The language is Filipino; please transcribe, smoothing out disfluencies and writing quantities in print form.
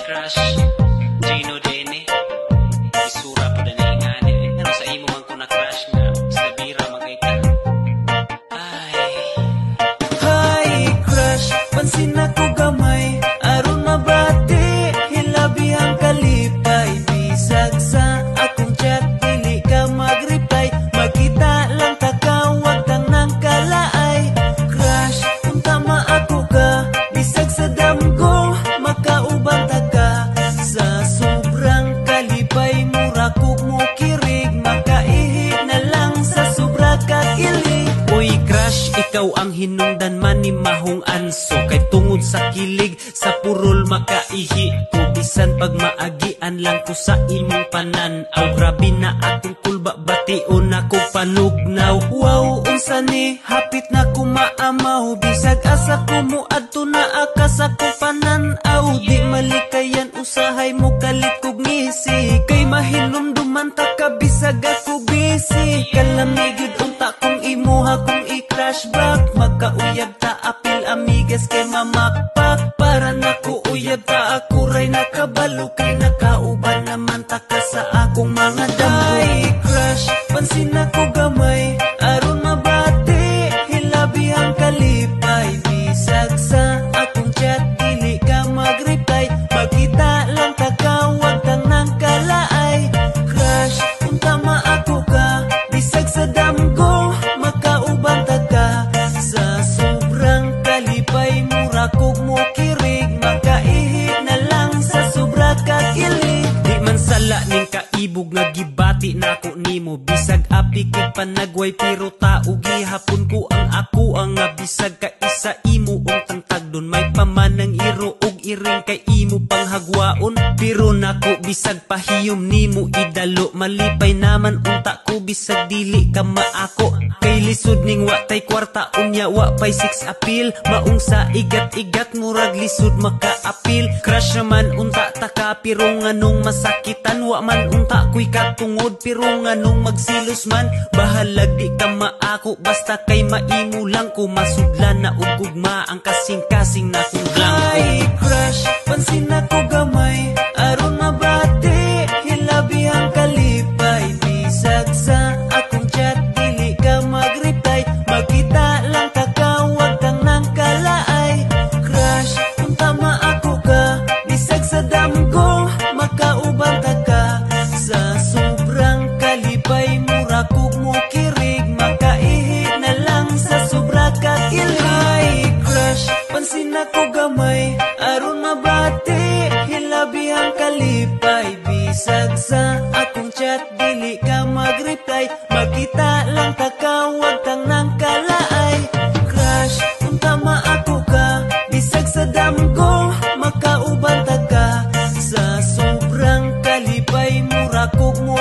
crush Gino Dene isura po na ingani ano sa imo man ko na crush nga sa bira magay ka ay Hi crush pansin ako gamay aron mabati hilabi ang kalipay bisag sa akong chat dili ka mag-reply makita lang takawag tang nang kalaay crush kung tama ako ka bisag sa damgo makauban ta ka sa sobrang kalipay mura kog mo kirig makaihi na lang sa sobra kakilig Uy crush ikaw ang hinungdan man ni mahong anso kay tungod sa kilig sa purol makaihi ko bisan pag maagian lang ko sa imong pananaw grabe na akong kulba bation ako panugnaw wow unsa ni hapit na ko maamaw bisag asa ko mo adto na akas ako pananaw di malikayan usahay mo kalit kog ngisi kay mahinumduman ta ka bisag ako busy kalamigid unta kong imuha kung i-flashback magkauyab ta apil amigas kay mamakpak para nako uyab ta ako ray nakabalo kay nakauban naman ta ka sa akong mga damay crush pansin ako gamay aron mabati hilabi ang kalipay bisag sa akong chat dili ka mag-reply makita lang takawag tang nang kalaay crush kung tama ako ka bisag sa damgo makauban ta ka sa sobrang kalipay mura kog mo kirig makaihi na lang sa sobra kakilig Di man sala ning kaibog nga gibati nako nimo bisag api kay panagway pero tao gihapon ko ang ako ang nga bisag ka isa imo untang tagdon may pamanang iro og iring kay imo panghagwaon pero nako bisag pahiyom nimo idalo malipay naman unta ko bisag dili ka maako kay lisod ning wa tay kwarta unya wa pay six appeal maong sa igat-igat murag lisod maka-appeal crush naman unta ta ka pero nganong masakitan wa man unta ko'y katungod pero nganong magsilos man bahalag di ka maako basta kay maimo lang ko masudlan na og gugma ang kasing-kasing na kong blanco Hi crush pansin ako gamay aron mabati hilabi ang kalipay bisag sa akong chat dili ka mag-reply makita lang takawag tang nang kalaay crush kung tama ako ka bisag sa damgo makauban ta ka sa sobrang kalipay mura kog mo kirig makaihi na lang sa sobra kakilig Hi crush pansin ako gamay aron mabati hilabi ang kalipay bisag sa akong chat dili ka mag-reply makita lang takawag tang nang kalaay crush kung tama ako ka bisag sa damgo makauban ta ka sa sobrang kalipay mura kog mo